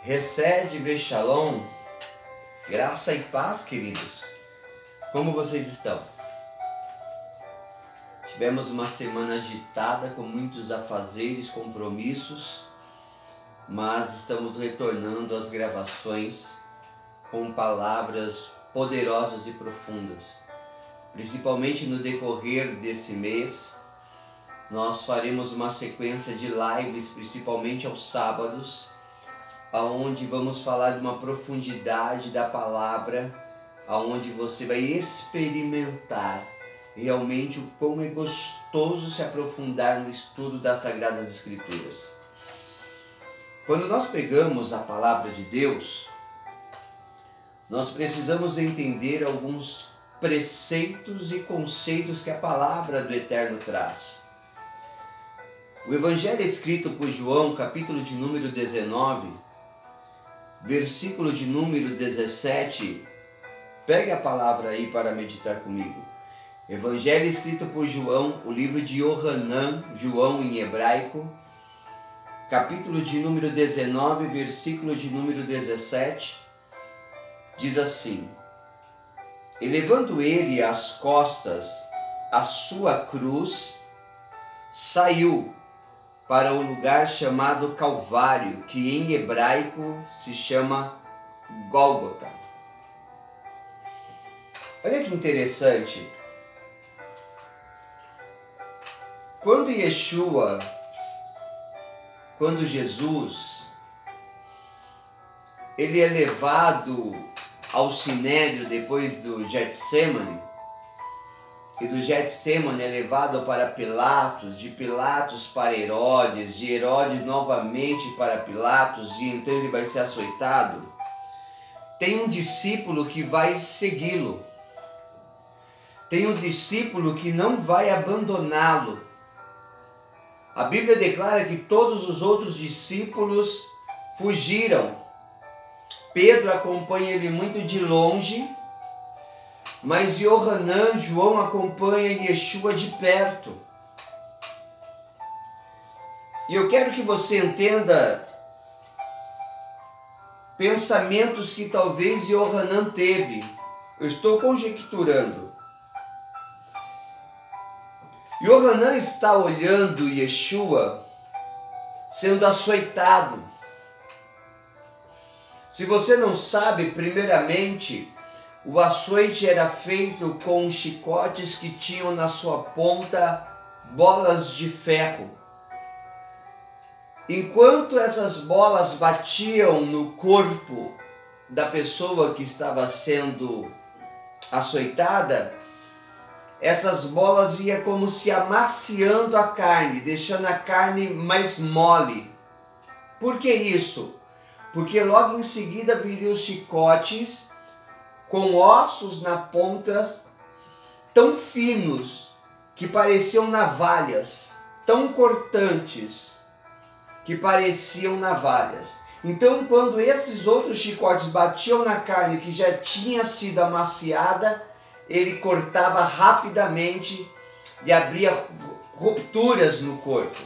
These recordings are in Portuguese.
Recebe Shalom, graça e paz, queridos. Como vocês estão? Tivemos uma semana agitada com muitos afazeres, compromissos, mas estamos retornando às gravações com palavras poderosas e profundas. Principalmente no decorrer desse mês, nós faremos uma sequência de lives, principalmente aos sábados, aonde vamos falar de uma profundidade da palavra, aonde você vai experimentar realmente o quão é gostoso se aprofundar no estudo das Sagradas Escrituras. Quando nós pegamos a palavra de Deus, nós precisamos entender alguns preceitos e conceitos que a palavra do Eterno traz. O Evangelho escrito por João, capítulo de número 19, versículo de número 17, pegue a palavra aí para meditar comigo. Evangelho escrito por João, o livro de Yohanan, João em hebraico, capítulo de número 19, versículo de número 17, diz assim: elevando ele as costas, a sua cruz, saiu para o lugar chamado Calvário, que em hebraico se chama Gólgota. Olha que interessante. Quando Jesus, ele é levado ao Sinédrio depois do Getsemane, e do Getsemane é levado para Pilatos, de Pilatos para Herodes, de Herodes novamente para Pilatos, e então ele vai ser açoitado. Tem um discípulo que vai segui-lo. Tem um discípulo que não vai abandoná-lo. A Bíblia declara que todos os outros discípulos fugiram. Pedro acompanha ele muito de longe, mas Yohanan, João, acompanha Yeshua de perto. E eu quero que você entenda pensamentos que talvez Yohanan teve. Eu estou conjecturando. Yohanan está olhando Yeshua sendo açoitado. Se você não sabe, primeiramente, o açoite era feito com chicotes que tinham na sua ponta bolas de ferro. Enquanto essas bolas batiam no corpo da pessoa que estava sendo açoitada, essas bolas iam como se amaciando a carne, deixando a carne mais mole. Por que isso? Porque logo em seguida viriam os chicotes com ossos na ponta tão finos que pareciam navalhas, tão cortantes que pareciam navalhas. Então, quando esses outros chicotes batiam na carne que já tinha sido amaciada, ele cortava rapidamente e abria rupturas no corpo.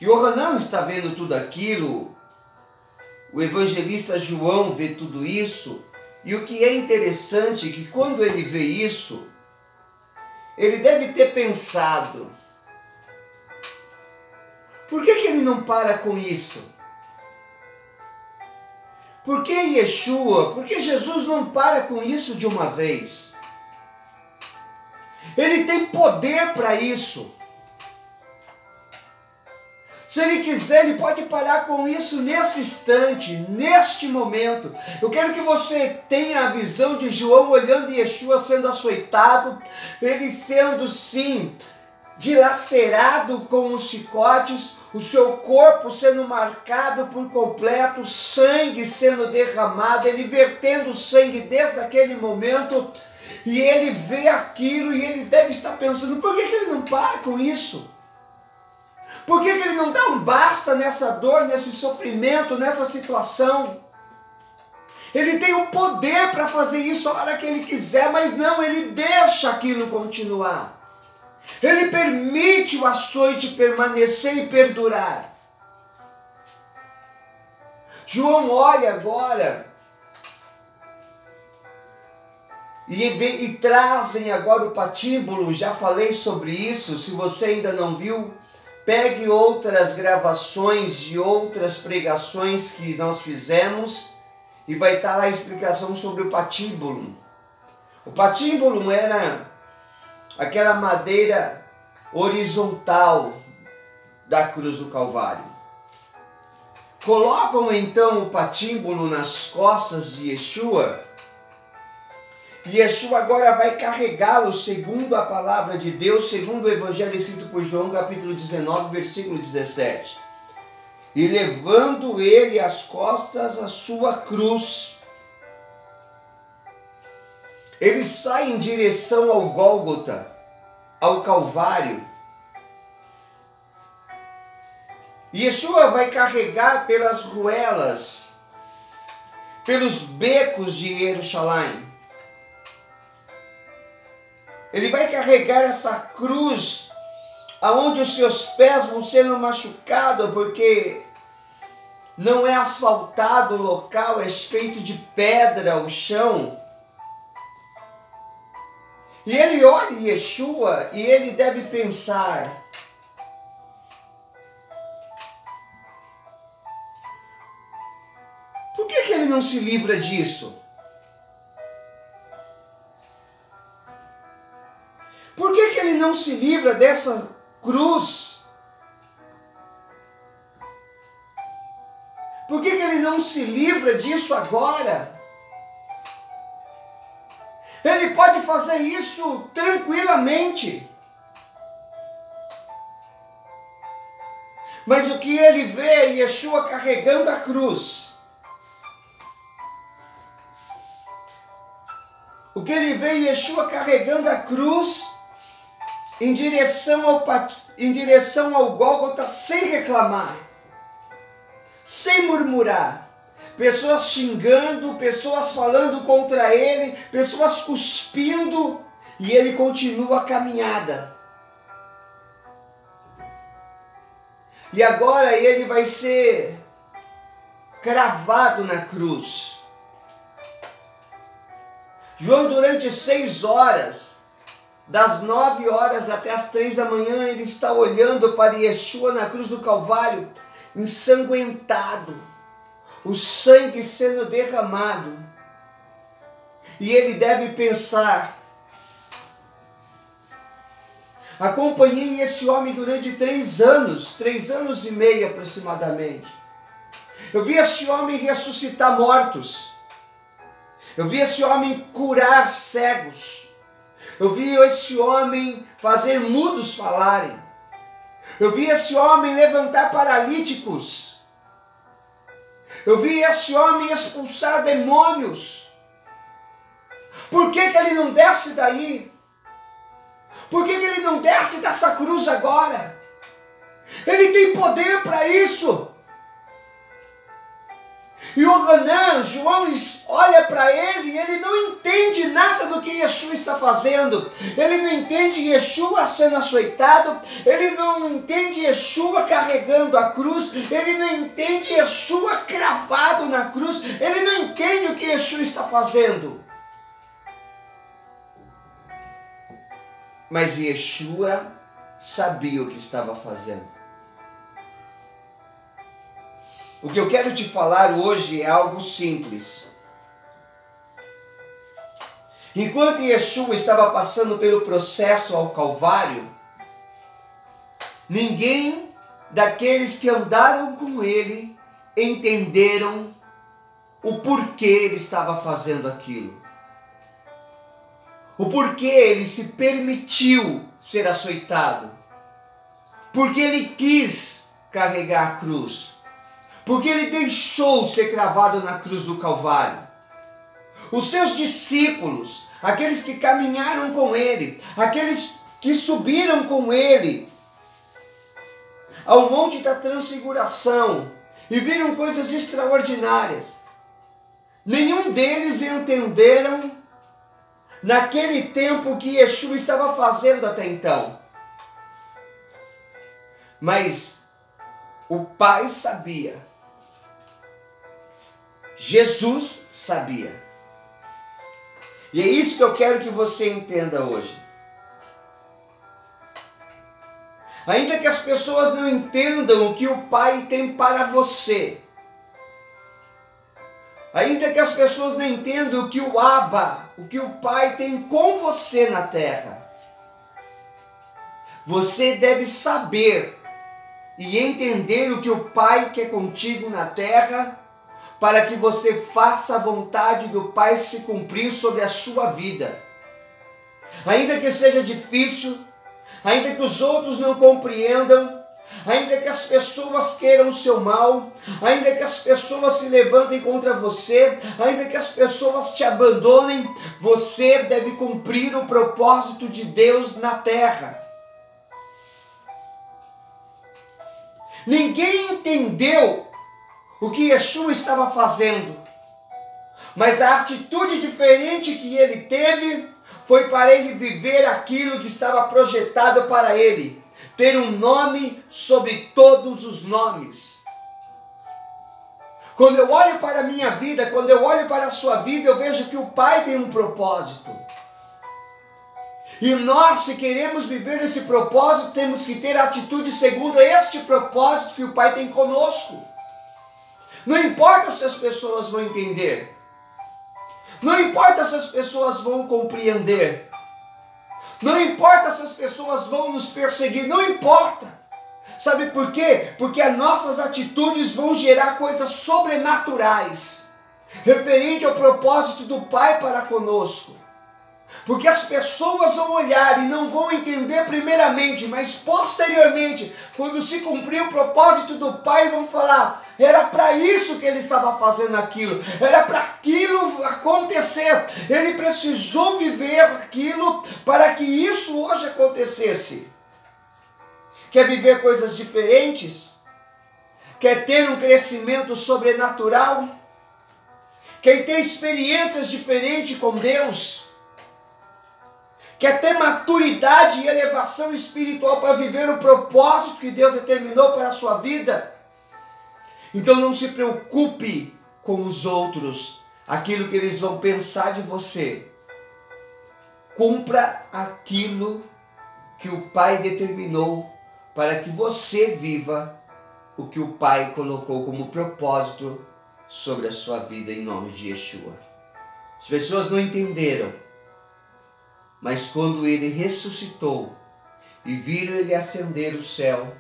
Yohanan está vendo tudo aquilo, o evangelista João vê tudo isso. E o que é interessante é que quando ele vê isso, ele deve ter pensado: por que ele não para com isso? Por que Yeshua, por que Jesus não para com isso de uma vez? Ele tem poder para isso. Se ele quiser, ele pode parar com isso nesse instante, neste momento. Eu quero que você tenha a visão de João olhando Yeshua sendo açoitado, ele sendo, sim, dilacerado com os chicotes, o seu corpo sendo marcado por completo, sangue sendo derramado, ele vertendo sangue desde aquele momento, e ele vê aquilo e ele deve estar pensando: por que ele não para com isso? Por que ele não dá um basta nessa dor, nesse sofrimento, nessa situação? Ele tem o poder para fazer isso a hora que ele quiser, mas não, ele deixa aquilo continuar. Ele permite o açoite permanecer e perdurar. João olha agora e trazem agora o patíbulo. Já falei sobre isso. Se você ainda não viu, pegue outras gravações de outras pregações que nós fizemos e vai estar lá a explicação sobre o patíbulo. O patíbulo era aquela madeira horizontal da cruz do Calvário. Colocam então o patíbulo nas costas de Yeshua. E Yeshua agora vai carregá-lo segundo a palavra de Deus, segundo o evangelho escrito por João, capítulo 19, versículo 17. E levando ele às costas a sua cruz, ele sai em direção ao Gólgota, ao Calvário. E Yeshua vai carregar pelas ruelas, pelos becos de Jerusalém. Ele vai carregar essa cruz, aonde os seus pés vão sendo machucados, porque não é asfaltado o local, é feito de pedra o chão. E ele olha Yeshua e ele deve pensar: por que ele não se livra disso? Por que ele não se livra dessa cruz? Por que ele não se livra disso agora? Ele pode fazer isso tranquilamente. Mas o que ele vê é Yeshua carregando a cruz. O que ele vê é Yeshua carregando a cruz em direção ao Gólgota, sem reclamar, sem murmurar. Pessoas xingando, pessoas falando contra ele, pessoas cuspindo, e ele continua a caminhada. E agora ele vai ser cravado na cruz. João, durante 6 horas, das 9 horas até as 3 da manhã, ele está olhando para Yeshua na cruz do Calvário, ensanguentado, o sangue sendo derramado. E ele deve pensar: acompanhei esse homem durante 3 anos, 3 anos e meio aproximadamente. Eu vi esse homem ressuscitar mortos. Eu vi esse homem curar cegos. Eu vi esse homem fazer mudos falarem. Eu vi esse homem levantar paralíticos. Eu vi esse homem expulsar demônios. Por que ele não desce daí? Por que ele não desce dessa cruz agora? Ele tem poder para isso. E o Hanan, João, olha para ele e ele não entende nada do que Yeshua está fazendo. Ele não entende Yeshua sendo açoitado. Ele não entende Yeshua carregando a cruz. Ele não entende Yeshua cravado na cruz. Ele não entende o que Yeshua está fazendo. Mas Yeshua sabia o que estava fazendo. O que eu quero te falar hoje é algo simples. Enquanto Yeshua estava passando pelo processo ao Calvário, ninguém daqueles que andaram com ele entenderam o porquê ele estava fazendo aquilo. O porquê ele se permitiu ser açoitado. Porque ele quis carregar a cruz. Porque ele deixou ser cravado na cruz do Calvário. Os seus discípulos, aqueles que caminharam com ele, aqueles que subiram com ele ao Monte da Transfiguração e viram coisas extraordinárias, nenhum deles entenderam naquele tempo o que Yeshua estava fazendo até então. Mas o Pai sabia. Jesus sabia. E é isso que eu quero que você entenda hoje. Ainda que as pessoas não entendam o que o Pai tem para você, ainda que as pessoas não entendam o que o Abba, o que o Pai tem com você na terra, você deve saber e entender o que o Pai quer contigo na terra, para que você faça a vontade do Pai se cumprir sobre a sua vida. Ainda que seja difícil, ainda que os outros não compreendam, ainda que as pessoas queiram o seu mal, ainda que as pessoas se levantem contra você, ainda que as pessoas te abandonem, você deve cumprir o propósito de Deus na terra. Ninguém entendeu o que Yeshua estava fazendo, mas a atitude diferente que ele teve foi para ele viver aquilo que estava projetado para ele, ter um nome sobre todos os nomes. Quando eu olho para a minha vida, quando eu olho para a sua vida, eu vejo que o Pai tem um propósito. E nós, se queremos viver esse propósito, temos que ter atitude segundo este propósito que o Pai tem conosco. Não importa se as pessoas vão entender. Não importa se as pessoas vão compreender. Não importa se as pessoas vão nos perseguir. Não importa. Sabe por quê? Porque as nossas atitudes vão gerar coisas sobrenaturais, referente ao propósito do Pai para conosco. Porque as pessoas vão olhar e não vão entender primeiramente, mas posteriormente, quando se cumprir o propósito do Pai, vão falar: era para isso que ele estava fazendo aquilo, era para aquilo acontecer, ele precisou viver aquilo para que isso hoje acontecesse. Quer viver coisas diferentes? Quer ter um crescimento sobrenatural? Quer ter experiências diferentes com Deus? Quer ter maturidade e elevação espiritual para viver o propósito que Deus determinou para a sua vida? Então não se preocupe com os outros, aquilo que eles vão pensar de você. Cumpra aquilo que o Pai determinou para que você viva o que o Pai colocou como propósito sobre a sua vida, em nome de Yeshua. As pessoas não entenderam, mas quando ele ressuscitou e viram ele ascender o céu,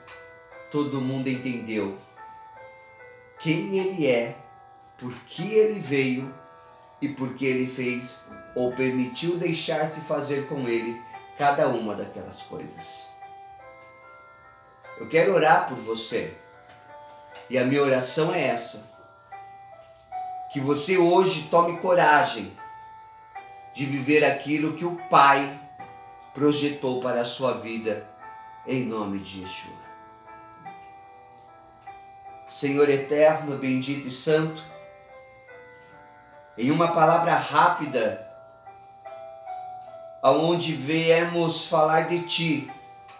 todo mundo entendeu quem ele é, por que ele veio e por que ele fez ou permitiu deixar-se fazer com ele cada uma daquelas coisas. Eu quero orar por você, e a minha oração é essa: que você hoje tome coragem de viver aquilo que o Pai projetou para a sua vida, em nome de Yeshua. Senhor eterno, bendito e santo, em uma palavra rápida, aonde viemos falar de Ti,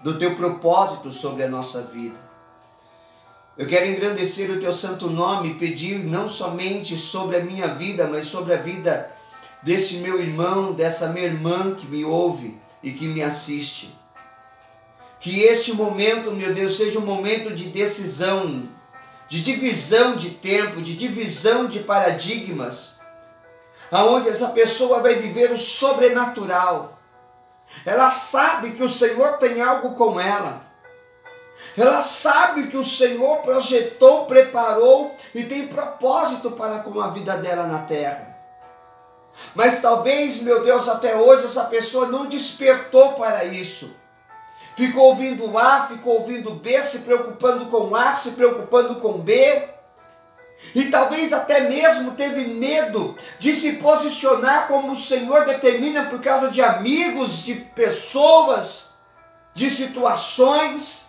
do Teu propósito sobre a nossa vida. Eu quero engrandecer o Teu santo nome e pedir não somente sobre a minha vida, mas sobre a vida desse meu irmão, dessa minha irmã que me ouve e que me assiste. Que este momento, meu Deus, seja um momento de decisão, de divisão de tempo, de divisão de paradigmas, aonde essa pessoa vai viver o sobrenatural. Ela sabe que o Senhor tem algo com ela. Ela sabe que o Senhor projetou, preparou e tem propósito para com a vida dela na terra. Mas talvez, meu Deus, até hoje essa pessoa não despertou para isso. Ficou ouvindo A, ficou ouvindo B, se preocupando com A, se preocupando com B. E talvez até mesmo teve medo de se posicionar como o Senhor determina por causa de amigos, de pessoas, de situações.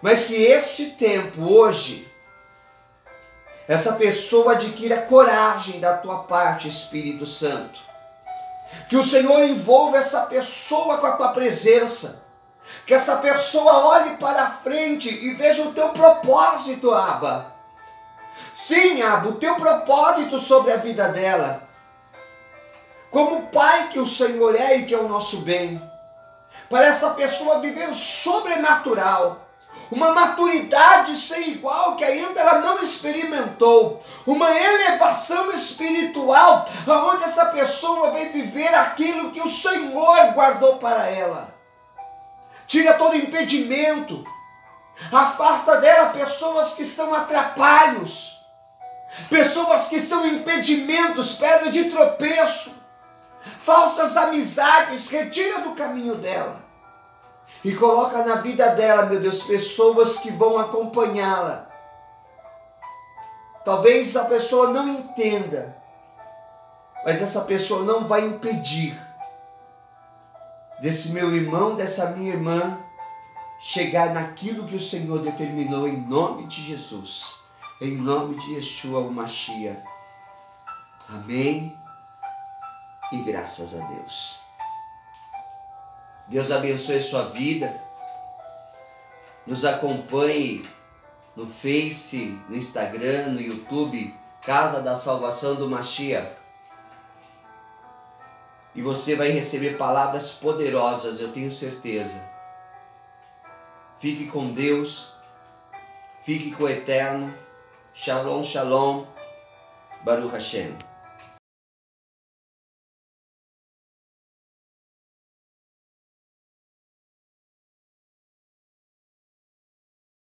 Mas que esse tempo hoje, essa pessoa adquira coragem da tua parte, Espírito Santo. Que o Senhor envolva essa pessoa com a tua presença. Que essa pessoa olhe para a frente e veja o teu propósito, Abba. Sim, Abba, o teu propósito sobre a vida dela. Como Pai que o Senhor é e que é o nosso bem. Para essa pessoa viver o sobrenatural. Uma maturidade sem igual que ainda ela não experimentou. Uma elevação espiritual, onde essa pessoa vai viver aquilo que o Senhor guardou para ela. Tira todo impedimento. Afasta dela pessoas que são atrapalhos. Pessoas que são impedimentos, pedra de tropeço. Falsas amizades, retira do caminho dela. E coloca na vida dela, meu Deus, pessoas que vão acompanhá-la. Talvez a pessoa não entenda, mas essa pessoa não vai impedir desse meu irmão, dessa minha irmã, chegar naquilo que o Senhor determinou em nome de Jesus. Em nome de Yeshua, o Mashiach. Amém. E graças a Deus. Deus abençoe a sua vida. Nos acompanhe no Face, no Instagram, no YouTube, Casa da Salvação do Mashiach. E você vai receber palavras poderosas, eu tenho certeza. Fique com Deus. Fique com o Eterno. Shalom, shalom. Baruch Hashem.